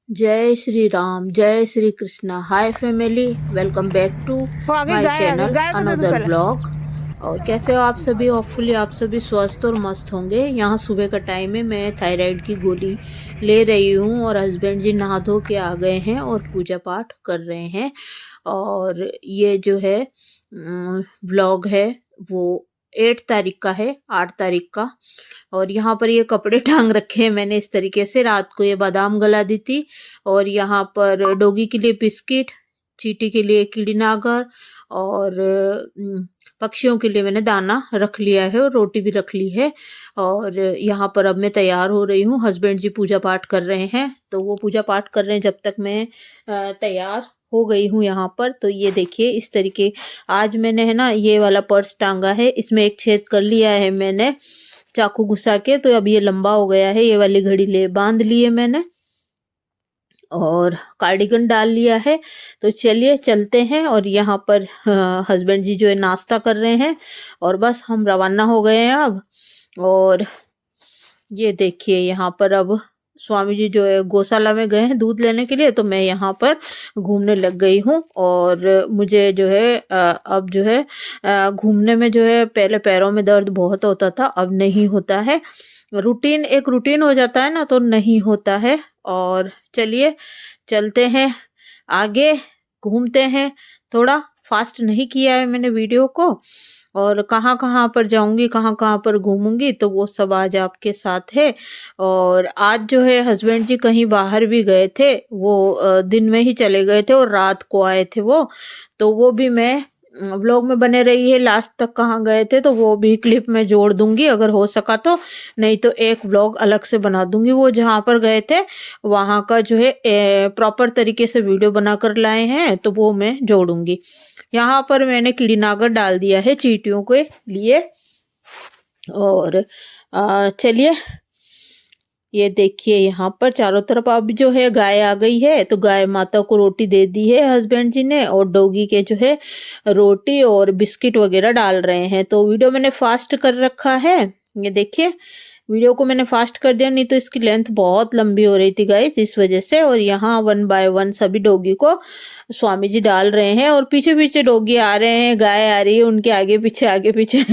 जय श्री राम, जय Shri Krishna. Hi family, welcome back to my channel another blog. और कैसे हो आप सभी? होपफुली आप सभी स्वस्थ और मस्त होंगे। यहाँ सुबह का टाइम है, मैं थायराइड की गोली ले रही हूँ और हस्बैंड जी नहा धो के आ गए हैं और पूजा पाठ कर रहे हैं। और ये जो है व्लॉग है वो 8 तारीख का है, 8 तारीख का। और यहाँ पर ये कपड़े टांग रखे हैं मैंने इस तरीके से। रात को ये बादाम गला दी थी। और यहाँ पर डॉगी के लिए बिस्किट, चींटी के लिए कीड़ी नागर और पक्षियों के लिए मैंने दाना रख लिया है और रोटी भी रख ली है। और यहाँ पर अब मैं तैयार हो रही हूँ। हस्बैंड जी पूजा पाठ कर रहे हैं, तो वो पूजा पाठ कर रहे हैं जब तक मैं तैयार हो गई हूँ यहाँ पर। तो ये देखिए इस तरीके आज मैंने है ना ये वाला पर्स टांगा है, इसमें एक छेद कर लिया है मैंने चाकू घुसा के, तो अब ये लंबा हो गया है। ये वाली घड़ी ले बांध ली है मैंने और कार्डिगन डाल लिया है। तो चलिए चलते हैं। और यहाँ पर हस्बैंड जी जो है नाश्ता कर रहे हैं और बस हम रवाना हो गए हैं अब। और ये देखिए यहाँ पर अब स्वामी जी जो है गौशाला में गए हैं दूध लेने के लिए, तो मैं यहाँ पर घूमने लग गई हूँ। और मुझे जो है अब जो है घूमने में जो है पहले पैरों में दर्द बहुत होता था, अब नहीं होता है। रूटीन एक रूटीन हो जाता है ना, तो नहीं होता है। और चलिए चलते हैं आगे, घूमते हैं। थोड़ा फास्ट नहीं किया है मैंने वीडियो को। और कहाँ-कहाँ पर जाऊँगी, कहाँ-कहाँ पर घूमूँगी, तो वो सब आज आपके साथ है। और आज जो है हस्बैंड जी कहीं बाहर भी गए थे, वो दिन में ही चले गए थे और रात को आए थे वो। तो वो भी मैं व्लॉग में बने रहिए लास्ट तक कहाँ गए थे, तो वो भी क्लिप में जोड़ दूँगी अगर हो सका तो। नहीं तो एक व्लॉग अलग से बना दूँगी। वो जहाँ पर गए थे, वहाँ का जो है प्रॉपर तरीके से वीडियो बनाकर लाए हैं, तो वो मैं जोड़ूँगी। यहाँ पर मैंने कीड़ीनागर डाल दिया है चींटियों के लिए। और चलिए ये देखिए यहाँ पर चारों तरफ अब जो है गाय आ गई है, तो गाय माता को रोटी दे दी है हस्बैंड जी ने। और डॉगी के जो है रोटी और बिस्किट वगैरह डाल रहे हैं। तो वीडियो मैंने फास्ट कर रखा है, ये देखिए वीडियो को मैंने फास्ट कर दिया, नहीं तो इसकी लेंथ बहुत लंबी हो रही थी गाइस, इस वजह से। और यहाँ 1 बाय 1 सभी डॉगी को स्वामी जी डाल रहे हैं और पीछे पीछे डॉगी आ रहे हैं, गाय आ रही है उनके आगे पीछे आगे पीछे।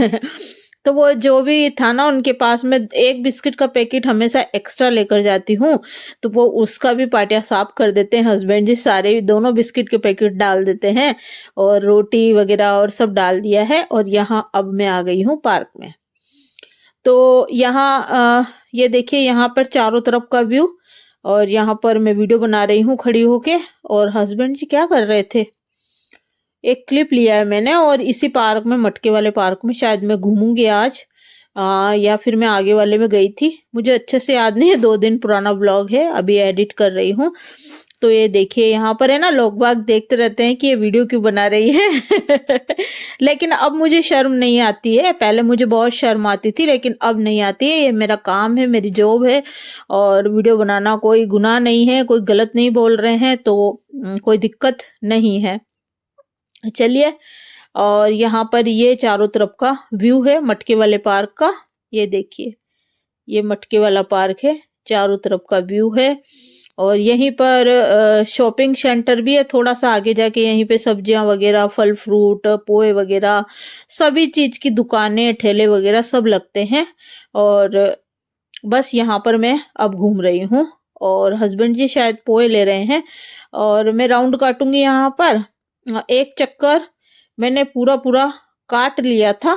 तो वो जो भी था ना उनके पास में एक बिस्किट का पैकेट हमेशा एक्स्ट्रा लेकर जाती हूँ, तो वो उसका भी पाटिया साफ कर देते हैं हस्बैंड जी। सारे दोनों बिस्किट के पैकेट डाल देते हैं और रोटी वगैरह और सब डाल दिया है। और यहाँ अब मैं आ गई हूँ पार्क में। तो यहाँ ये देखिए यहाँ पर चारों तरफ का व्यू। और यहाँ पर मैं वीडियो बना रही हूँ खड़ी होके। और हस्बैंड जी क्या कर रहे थे, एक क्लिप लिया है मैंने। और इसी पार्क में, मटके वाले पार्क में शायद मैं घूमूंगी आज, या फिर मैं आगे वाले में गई थी, मुझे अच्छे से याद नहीं है। 2 दिन पुराना ब्लॉग है, अभी एडिट कर रही हूँ। तो ये देखिए यहाँ पर है ना, लोग बाग देखते रहते हैं कि ये वीडियो क्यों बना रही है। लेकिन अब मुझे शर्म नहीं आती है, पहले मुझे बहुत शर्म आती थी लेकिन अब नहीं आती है। ये मेरा काम है, मेरी जॉब है। और वीडियो बनाना कोई गुनाह नहीं है, कोई गलत नहीं बोल रहे हैं तो कोई दिक्कत नहीं है। चलिए, और यहाँ पर ये चारों तरफ का व्यू है मटके वाले पार्क का। ये देखिए ये मटके वाला पार्क है, चारों तरफ का व्यू है। और यहीं पर शॉपिंग सेंटर भी है थोड़ा सा आगे जाके, यहीं पे सब्जियां वगैरह, फल फ्रूट, पोहे वगैरह, सभी चीज की दुकानें, ठेले वगैरह सब लगते हैं। और बस यहाँ पर मैं अब घूम रही हूँ और हस्बैंड जी शायद पोहे ले रहे हैं। और मैं राउंड काटूंगी यहाँ पर। एक चक्कर मैंने पूरा पूरा काट लिया था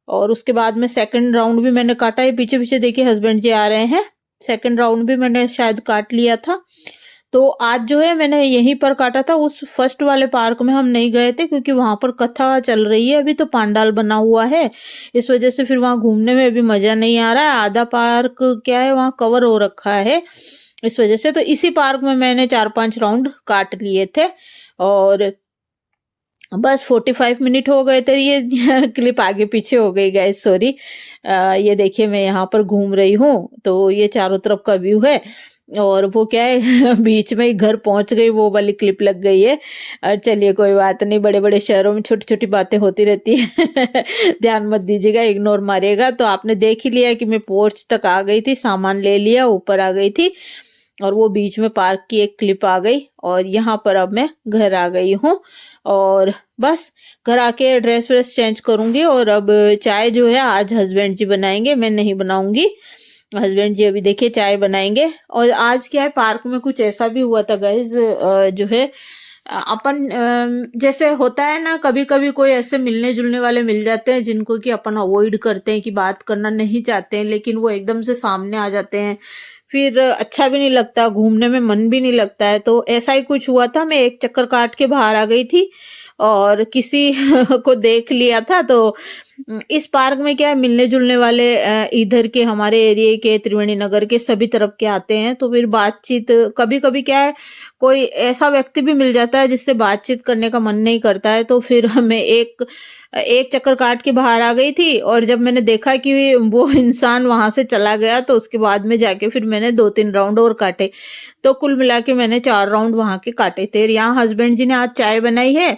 और उसके बाद में सेकंड राउंड भी मैंने काटा है। पीछे पीछे देखिए हस्बैंड जी आ रहे हैं। सेकंड राउंड भी मैंने शायद काट लिया था। तो आज जो है मैंने यहीं पर काटा था, उस फर्स्ट वाले पार्क में हम नहीं गए थे क्योंकि वहां पर कथा चल रही है अभी, तो पंडाल बना हुआ है, इस वजह से फिर वहां घूमने में भी मजा नहीं आ रहा है। आधा पार्क क्या है वहां कवर हो रखा है, इस वजह से। तो इसी पार्क में मैंने 4-5 राउंड काट लिए थे। और बस 45 मिनट हो गए थे। ये क्लिप आगे पीछे हो गई गाइस, सॉरी। ये देखिए मैं यहाँ पर घूम रही हूँ, तो ये चारों तरफ का व्यू है। और वो क्या है बीच में ही घर पहुंच गई, वो वाली क्लिप लग गई है। चलिए कोई बात नहीं, बड़े बड़े शहरों में छोटी छोटी बातें होती रहती है। ध्यान मत दीजिएगा, इग्नोर मारिएगा। तो आपने देख ही लिया कि मैं पोर्च तक आ गई थी, सामान ले लिया, ऊपर आ गई थी। और वो बीच में पार्क की एक क्लिप आ गई और यहाँ पर अब मैं घर आ गई हूँ और बस घर आके ड्रेस व्रेस चेंज करूंगी और अब चाय जो है आज हस्बैंड जी बनाएंगे, मैं नहीं बनाऊंगी। हस्बैंड जी अभी देखिए चाय बनाएंगे। और आज क्या है, पार्क में कुछ ऐसा भी हुआ था गाइज, जो है अपन जैसे होता है ना, कभी कभी कोई ऐसे मिलने जुलने वाले मिल जाते हैं जिनको कि अपन अवॉइड करते हैं, कि बात करना नहीं चाहते हैं, लेकिन वो एकदम से सामने आ जाते हैं, फिर अच्छा भी नहीं लगता, घूमने में मन भी नहीं लगता है। तो ऐसा ही कुछ हुआ था, मैं एक चक्कर काट के बाहर आ गई थी और किसी को देख लिया था। तो इस पार्क में क्या है, मिलने जुलने वाले इधर के हमारे एरिया के त्रिवेणी नगर के सभी तरफ के आते हैं। तो फिर बातचीत कभी कभी क्या है, कोई ऐसा व्यक्ति भी मिल जाता है जिससे बातचीत करने का मन नहीं करता है। तो फिर हमें एक एक चक्कर काट के बाहर आ गई थी और जब मैंने देखा कि वो इंसान वहां से चला गया तो उसके बाद में जाके फिर मैंने 2-3 राउंड और काटे। तो कुल मिला के मैंने 4 राउंड वहां के काटे थे। यहाँ हस्बैंड जी ने आज चाय बनाई है,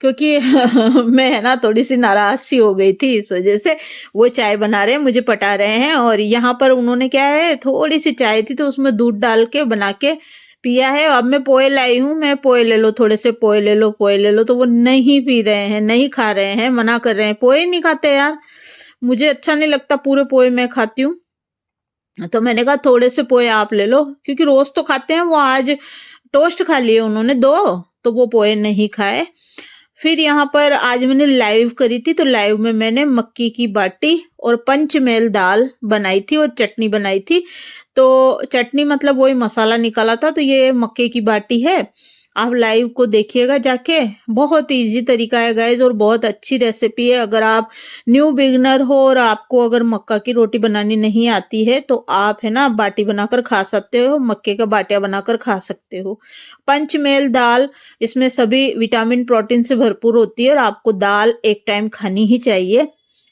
क्योंकि मैं है ना थोड़ी सी नाराज सी हो गई थी, इस वजह से वो चाय बना रहे हैं, मुझे पटा रहे हैं। और यहाँ पर उन्होंने क्या है, थोड़ी सी चाय थी तो उसमें दूध डाल के बना के पिया है। अब मैं पोहे लाई हूँ, मैं पोहे ले लो, थोड़े से पोहे ले लो, पोहे ले लो, तो वो नहीं पी रहे हैं, नहीं खा रहे हैं, मना कर रहे हैं। पोहे नहीं खाते यार, मुझे अच्छा नहीं लगता, पूरे पोहे मैं खाती हूँ। तो मैंने कहा थोड़े से पोहे आप ले लो, क्योंकि रोज तो खाते हैं। वो आज टोस्ट खा लिए उन्होंने 2, तो वो पोहे नहीं खाए। फिर यहाँ पर आज मैंने लाइव करी थी, तो लाइव में मैंने मक्की की बाटी और पंचमेल दाल बनाई थी और चटनी बनाई थी। तो चटनी मतलब वही मसाला निकाला था। तो ये मक्के की बाटी है, आप लाइव को देखिएगा जाके, बहुत इजी तरीका है गाइज और बहुत अच्छी रेसिपी है। अगर आप न्यू बिगनर हो और आपको अगर मक्का की रोटी बनानी नहीं आती है तो आप है ना बाटी बनाकर खा सकते हो, मक्के का बाटिया बनाकर खा सकते हो। पंचमेल दाल, इसमें सभी विटामिन प्रोटीन से भरपूर होती है और आपको दाल एक टाइम खानी ही चाहिए।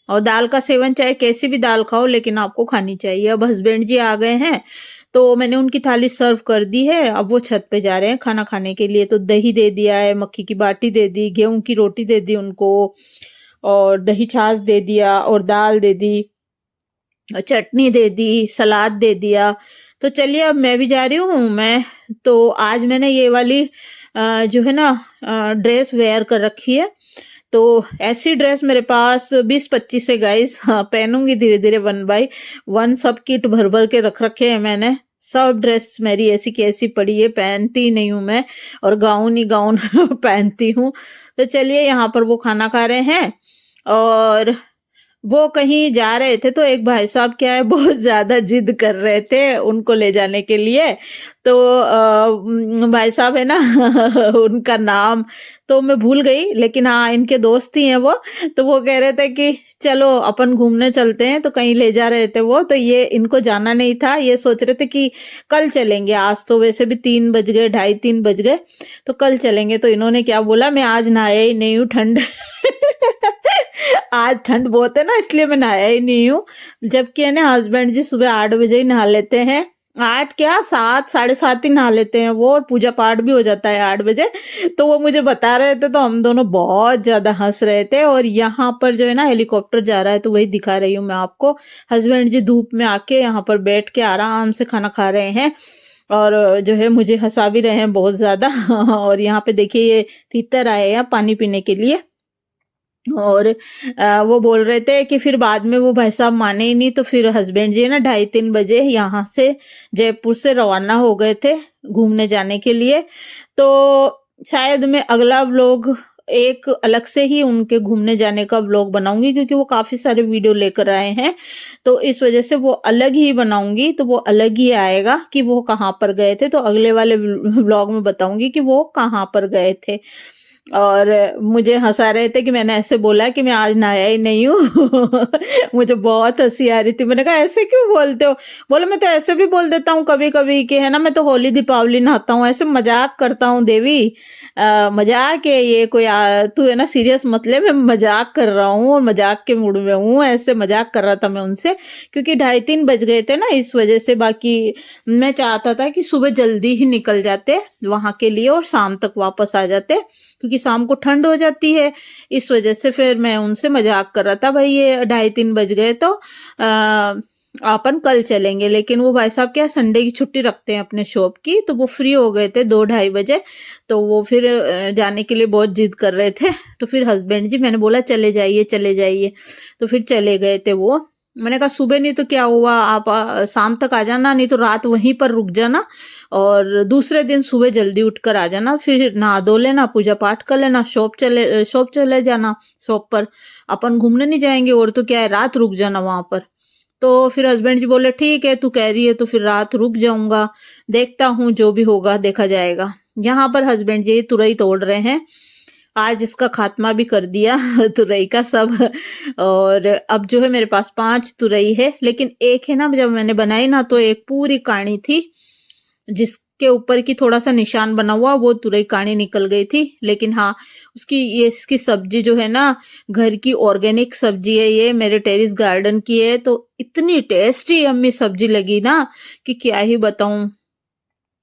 और दाल का सेवन चाहे कैसी भी दाल खाओ, लेकिन आपको खानी चाहिए। अब हस्बैंड जी आ गए हैं तो मैंने उनकी थाली सर्व कर दी है, अब वो छत पे जा रहे हैं खाना खाने के लिए। तो दही दे दिया है, मक्की की बाटी दे दी, गेहूं की रोटी दे दी उनको, और दही छाछ दे दिया, और दाल दे दी, चटनी दे दी, सलाद दे दिया। तो चलिए अब मैं भी जा रही हूँ। मैं तो आज मैंने ये वाली जो है ना ड्रेस वेयर कर रखी है। तो ऐसी ड्रेस मेरे पास 20-25 है गाइस, हाँ पहनूंगी धीरे धीरे 1 बाय 1, सब किट भर भर के रख रखे हैं मैंने। सब ड्रेस मेरी ऐसी की ऐसी पड़ी है, पहनती नहीं हूँ मैं, और गाउन ही गाउन पहनती हूँ। तो चलिए यहाँ पर वो खाना खा रहे हैं और वो कहीं जा रहे थे, तो एक भाई साहब क्या है बहुत ज्यादा जिद कर रहे थे उनको ले जाने के लिए। तो भाई साहब है ना उनका नाम तो मैं भूल गई, लेकिन हाँ इनके दोस्त ही हैं वो। तो वो कह रहे थे कि चलो अपन घूमने चलते हैं, तो कहीं ले जा रहे थे वो। तो ये इनको जाना नहीं था, ये सोच रहे थे कि कल चलेंगे, आज तो वैसे भी 3 बज गए, 2:30-3 बज गए, तो कल चलेंगे। तो इन्होंने क्या बोला, मैं आज नहाया ही नहीं हूँ, ठंड आज ठंड बहुत है ना, इसलिए मैं नहाया ही नहीं हूँ। जबकि है ना हस्बैंड जी सुबह 8 बजे ही नहा लेते हैं, 8 क्या 7, 7:30 ही नहा लेते हैं वो, और पूजा पाठ भी हो जाता है 8 बजे। तो वो मुझे बता रहे थे, तो हम दोनों बहुत ज्यादा हंस रहे थे। और यहाँ पर जो है ना हेलीकॉप्टर जा रहा है, तो वही दिखा रही हूँ मैं आपको। हस्बैंड जी धूप में आके यहाँ पर बैठ के आराम से खाना खा रहे हैं और जो है मुझे हंसा भी रहे हैं बहुत ज्यादा। और यहाँ पे देखिए ये तीतर आए हैं पानी पीने के लिए। और वो बोल रहे थे कि फिर बाद में वो भाई साहब माने ही नहीं, तो फिर हस्बैंड जी ना 2:30-3 बजे यहाँ से जयपुर से रवाना हो गए थे घूमने जाने के लिए। तो शायद मैं अगला व्लॉग एक अलग से ही उनके घूमने जाने का व्लॉग बनाऊंगी, क्योंकि वो काफी सारे वीडियो लेकर आए हैं, तो इस वजह से वो अलग ही बनाऊंगी। तो वो अलग ही आएगा कि वो कहाँ पर गए थे, तो अगले वाले व्लॉग में बताऊंगी कि वो कहाँ पर गए थे। और मुझे हंसा रहे थे कि मैंने ऐसे बोला कि मैं आज नहाया ही नहीं हूँ। मुझे बहुत हंसी आ रही थी। मैंने कहा ऐसे क्यों बोलते हो? बोले मैं तो ऐसे भी बोल देता हूँ कभी कभी कि है ना, मैं तो होली दीपावली नहाता हूँ, ऐसे मजाक करता हूँ देवी। मजाक है ये, कोई तू है ना सीरियस मत ले, मैं मजाक कर रहा हूँ और मजाक के मूड में हूँ। ऐसे मजाक कर रहा था मैं उनसे, क्योंकि 2:30-3 बज गए थे ना, इस वजह से। बाकी मैं चाहता था कि सुबह जल्दी ही निकल जाते वहां के लिए और शाम तक वापस आ जाते, क्योंकि शाम को ठंड हो जाती है। इस वजह से फिर मैं उनसे मजाक कर रहा था, भाई ये 2:30-3 बज गए तो अपन कल चलेंगे। लेकिन वो भाई साहब क्या संडे की छुट्टी रखते हैं अपने शॉप की, तो वो फ्री हो गए थे 2-2:30 बजे। तो वो फिर जाने के लिए बहुत जिद कर रहे थे। तो फिर हस्बैंड जी, मैंने बोला चले जाइए चले जाइए, तो फिर चले गए थे वो। मैंने कहा सुबह नहीं तो क्या हुआ, आप शाम तक आ जाना, नहीं तो रात वहीं पर रुक जाना और दूसरे दिन सुबह जल्दी उठकर आ जाना, फिर नहा धो लेना, पूजा पाठ कर लेना, शॉप चले जाना। शॉप पर अपन घूमने नहीं जाएंगे, और तो क्या है, रात रुक जाना वहां पर। तो फिर हस्बैंड जी बोले ठीक है तू कह रही है तो फिर रात रुक जाऊंगा, देखता हूँ जो भी होगा देखा जाएगा। यहाँ पर हस्बैंड जी तुरई तोड़ रहे हैं, आज इसका खात्मा भी कर दिया तुरई का सब। और अब जो है मेरे पास 5 तुरई है, लेकिन एक है ना, जब मैंने बनाई ना तो एक पूरी काणी थी, जिसके ऊपर की थोड़ा सा निशान बना हुआ, वो तुरई काणी निकल गई थी। लेकिन हाँ, इसकी सब्जी जो है ना, घर की ऑर्गेनिक सब्जी है, ये मेरे टेरिस गार्डन की है, तो इतनी टेस्टी अम्मी सब्जी लगी ना कि क्या ही बताऊं।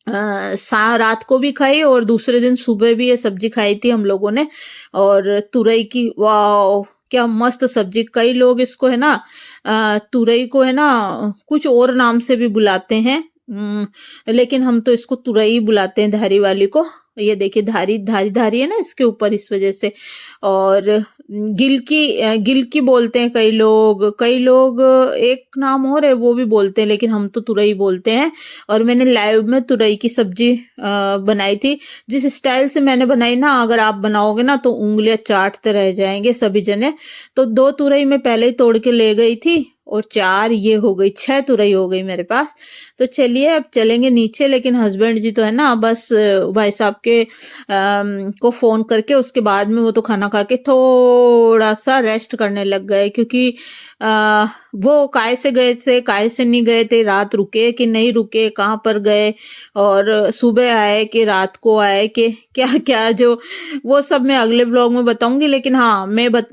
रात को भी खाई और दूसरे दिन सुबह भी ये सब्जी खाई थी हम लोगों ने। और तुरई की, वाह क्या मस्त सब्जी। कई लोग इसको है ना, तुरई को है ना कुछ और नाम से भी बुलाते हैं। लेकिन हम तो इसको तुरई बुलाते हैं, धारी वाली को। ये देखिए धारी धारी धारी है ना इसके ऊपर, इस वजह से। और गिलकी बोलते हैं कई लोग एक नाम और है वो भी बोलते हैं, लेकिन हम तो तुरई बोलते हैं। और मैंने लाइव में तुरई की सब्जी बनाई थी। जिस स्टाइल से मैंने बनाई ना, अगर आप बनाओगे ना तो उंगलियां चाटते रह जाएंगे सभी जने। तो 2 तुरई मैं पहले ही तोड़ के ले गई थी, और 4 ये हो गई, 6 तुरई हो गई मेरे पास। तो चलिए अब चलेंगे नीचे। लेकिन हस्बैंड जी तो है ना बस भाई साहब के को फोन करके उसके बाद में वो तो खाना खा के थोड़ा सा रेस्ट करने लग गए, क्योंकि वो काय से गए थे काय से नहीं गए थे, रात रुके कि नहीं रुके, कहाँ पर गए, और सुबह आए कि रात को आए कि क्या क्या, जो वो सब मैं अगले ब्लॉग में बताऊंगी। लेकिन हाँ,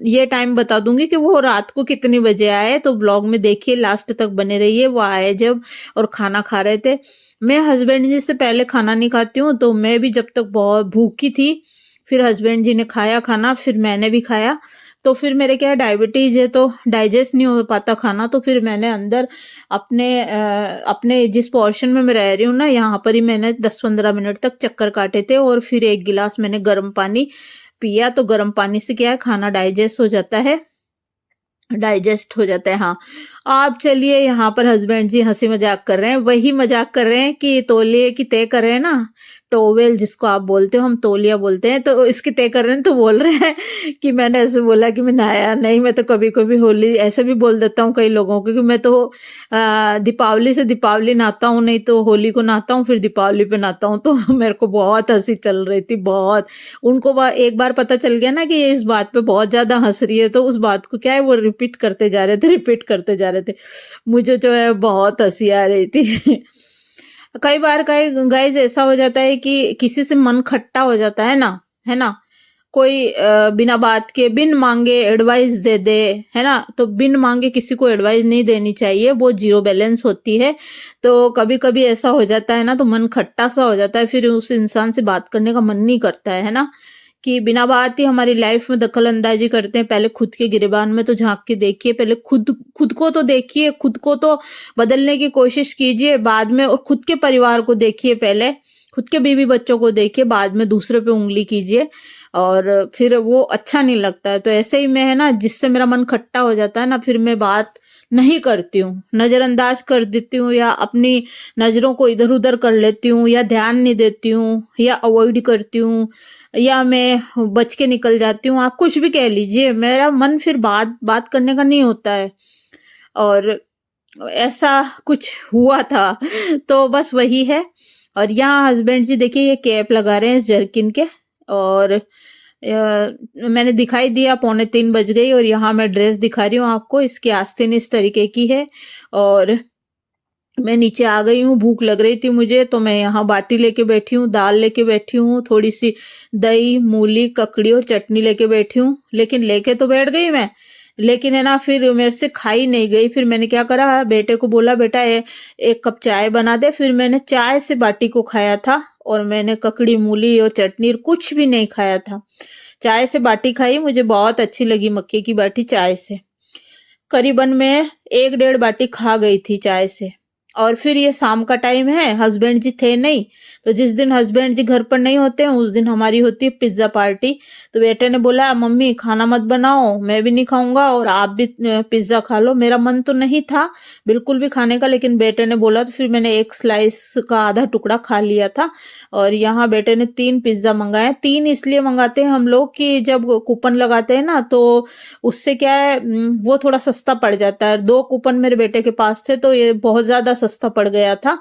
ये टाइम बता दूंगी कि वो रात को कितने बजे आए, तो ब्लॉग में देखिए, लास्ट तक बने रहिए। वो आए जब और खाना खा रहे थे। मैं हस्बैंड जी से पहले खाना नहीं खाती हूँ, तो मैं भी जब तक बहुत भूखी थी, फिर हस्बैंड जी ने खाया खाना, फिर मैंने भी खाया। तो फिर मेरे क्या डायबिटीज है, तो डाइजेस्ट नहीं हो पाता खाना। तो फिर मैंने अंदर अपने जिस पोर्शन में मैं रह रही हूँ ना, यहाँ पर ही मैंने 10-15 मिनट तक चक्कर काटे थे, और फिर 1 गिलास मैंने गर्म पानी पिया। तो गर्म पानी से क्या है, खाना डाइजेस्ट हो जाता है। हाँ, आप चलिए, यहाँ पर हस्बैंड जी हंसी मजाक कर रहे हैं, वही मजाक कर रहे हैं कि तौलिए की तय कर रहे हैं ना, टोवेल जिसको आप बोलते हो, हम तौलिया बोलते हैं, तो इसकी तय कर रहे हैं। तो बोल रहे हैं कि मैंने ऐसे बोला कि मैं नहाया नहीं। मैं तो कभी कभी होली ऐसे भी बोल देता हूँ कई लोगों को कि मैं तो दीपावली से दीपावली नहाता हूँ, नहीं तो होली को नहाता हूँ, फिर दीपावली पे नहाता हूँ। तो मेरे को बहुत हंसी चल रही थी, बहुत। उनको एक बार पता चल गया ना कि ये इस बात पे बहुत ज्यादा हंस रही है, तो उस बात को क्या है, वो रिपीट करते जा रहे थे। मुझे जो है बहुत हंसी आ रही थी। कई बार कई गाइस ऐसा हो जाता है कि किसी से मन खट्टा हो जाता है ना, कोई बिना बात के बिन मांगे एडवाइस दे दे, है ना। तो बिन मांगे किसी को एडवाइस नहीं देनी चाहिए, वो जीरो बैलेंस होती है। तो कभी कभी ऐसा हो जाता है ना, तो मन खट्टा सा हो जाता है, फिर उस इंसान से बात करने का मन नहीं करता है ना। कि बिना बात ही हमारी लाइफ में दखल अंदाजी करते हैं। पहले खुद के गिरेबान में तो झांक के देखिए, पहले खुद को तो देखिए, खुद को तो बदलने की कोशिश कीजिए बाद में, और खुद के परिवार को देखिए, पहले खुद के बीवी बच्चों को देखिए, बाद में दूसरे पे उंगली कीजिए, और फिर वो अच्छा नहीं लगता है। तो ऐसे ही मैं है ना, जिससे मेरा मन खट्टा हो जाता है ना, फिर मैं बात नहीं करती हूँ, नजरअंदाज कर देती हूँ, या अपनी नजरों को इधर उधर कर लेती हूँ, या ध्यान नहीं देती हूँ, या अवॉइड करती हूँ, या मैं बच के निकल जाती हूँ। आप कुछ भी कह लीजिए, मेरा मन फिर बात बात करने का नहीं होता है। और ऐसा कुछ हुआ था। तो बस वही है। और यहाँ हस्बैंड जी देखिए, ये कैप लगा रहे हैं इस जर्किन के। और मैंने दिखाई दिया 2:45 बज गई, और यहाँ मैं ड्रेस दिखा रही हूँ आपको। इसकी आस्तीन इस तरीके की है, और मैं नीचे आ गई हूँ। भूख लग रही थी मुझे, तो मैं यहाँ बाटी लेके बैठी हूँ, दाल लेके बैठी हूँ, थोड़ी सी दही, मूली, ककड़ी और चटनी लेके बैठी हूँ। लेकिन लेके तो बैठ गई मैं, लेकिन है ना, फिर मेरे से खाई नहीं गई। फिर मैंने क्या करा, बेटे को बोला बेटा 1 कप चाय बना दे। फिर मैंने चाय से बाटी को खाया था, और मैंने ककड़ी, मूली और चटनी कुछ भी नहीं खाया था। चाय से बाटी खाई, मुझे बहुत अच्छी लगी मक्के की बाटी चाय से। करीबन मैं 1 डेढ़ बाटी खा गई थी चाय से। और फिर ये शाम का टाइम है, हस्बैंड जी थे नहीं, तो जिस दिन हस्बैंड जी घर पर नहीं होते हैं उस दिन हमारी होती है पिज्जा पार्टी। तो बेटे ने बोला मम्मी खाना मत बनाओ, मैं भी नहीं खाऊंगा और आप भी पिज्जा खा लो। मेरा मन तो नहीं था बिल्कुल भी खाने का, लेकिन बेटे ने बोला तो फिर मैंने एक स्लाइस का आधा टुकड़ा खा लिया था। और यहाँ बेटे ने 3 पिज्जा मंगाए। 3 इसलिए मंगाते हैं हम लोग कि जब कूपन लगाते हैं ना तो उससे क्या है वो थोड़ा सस्ता पड़ जाता है। 2 कूपन मेरे बेटे के पास थे तो ये बहुत ज्यादा सस्ता पड़ गया था।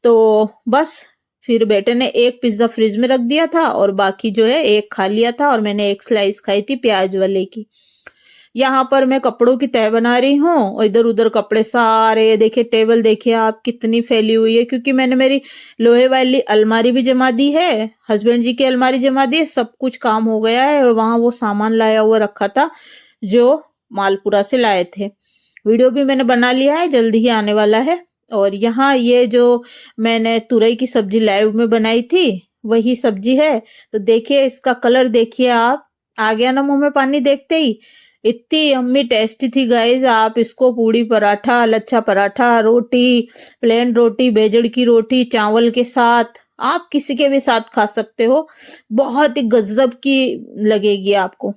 तो बस फिर बेटे ने एक पिज्जा फ्रिज में रख दिया था और बाकी जो है एक खा लिया था और मैंने एक स्लाइस खाई थी प्याज वाले की। यहाँ पर मैं कपड़ों की तह बना रही हूँ और इधर उधर कपड़े सारे देखिए, टेबल देखिए आप कितनी फैली हुई है, क्योंकि मैंने मेरी लोहे वाली अलमारी भी जमा दी है, हस्बैंड जी की अलमारी जमा दी है, सब कुछ काम हो गया है। और वहां वो सामान लाया हुआ रखा था जो मालपुरा से लाए थे। वीडियो भी मैंने बना लिया है, जल्दी ही आने वाला है। और यहाँ ये जो मैंने तुरई की सब्जी लाइव में बनाई थी वही सब्जी है। तो देखिए इसका कलर देखिए आप, आ गया ना मुंह में पानी देखते ही। इतनी यम्मी टेस्टी थी गाइज। आप इसको पूड़ी पराठा, लच्छा पराठा, रोटी, प्लेन रोटी, बेजड़ की रोटी, चावल के साथ, आप किसी के भी साथ खा सकते हो। बहुत ही गजब की लगेगी आपको।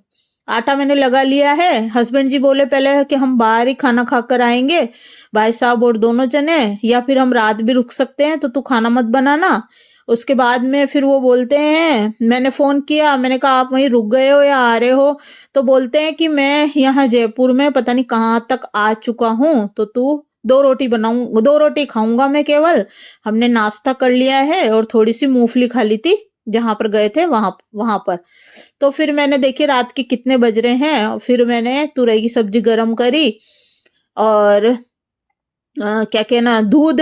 आटा मैंने लगा लिया है। हस्बैंड जी बोले पहले कि हम बाहर ही खाना खाकर आएंगे भाई साहब और दोनों जने, या फिर हम रात भी रुक सकते हैं तो तू खाना मत बनाना। उसके बाद में फिर वो बोलते हैं, मैंने फोन किया, मैंने कहा आप वहीं रुक गए हो या आ रहे हो? तो बोलते हैं कि मैं यहाँ जयपुर में पता नहीं कहाँ तक आ चुका हूँ, तो तू 2 रोटी खाऊंगा मैं केवल। हमने नाश्ता कर लिया है और थोड़ी सी मूंगफली खा ली थी जहां पर गए थे वहां वहां पर। तो फिर मैंने देखिए रात के कितने बज रहे हैं, और फिर मैंने तुरई की सब्जी गरम करी और क्या कहना दूध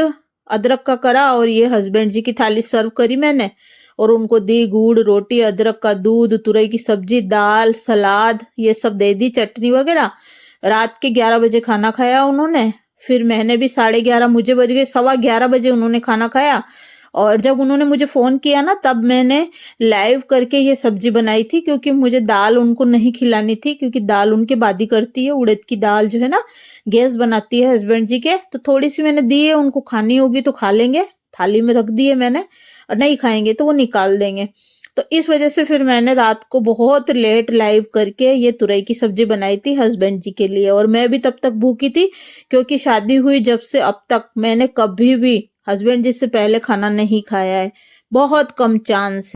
अदरक का करा और ये हस्बैंड जी की थाली सर्व करी मैंने और उनको दी गुड़ रोटी, अदरक का दूध, तुरई की सब्जी, दाल, सलाद, ये सब दे दी, चटनी वगैरह। रात के 11 बजे खाना खाया उन्होंने। फिर मैंने भी 11:30 मुझे बज गए, 11:15 बजे उन्होंने खाना खाया। और जब उन्होंने मुझे फोन किया ना तब मैंने लाइव करके ये सब्जी बनाई थी, क्योंकि मुझे दाल उनको नहीं खिलानी थी, क्योंकि दाल उनके बादी करती है। उड़द की दाल जो है ना गैस बनाती है हस्बैंड जी के, तो थोड़ी सी मैंने दी है, उनको खानी होगी तो खा लेंगे, थाली में रख दी है मैंने, और नहीं खाएंगे तो वो निकाल देंगे। तो इस वजह से फिर मैंने रात को बहुत लेट लाइव करके ये तुरई की सब्जी बनाई थी हस्बैंड जी के लिए। और मैं भी तब तक भूखी थी, क्योंकि शादी हुई जब से अब तक मैंने कभी भी हस्बैंड जी से पहले खाना नहीं खाया है, बहुत कम चांस।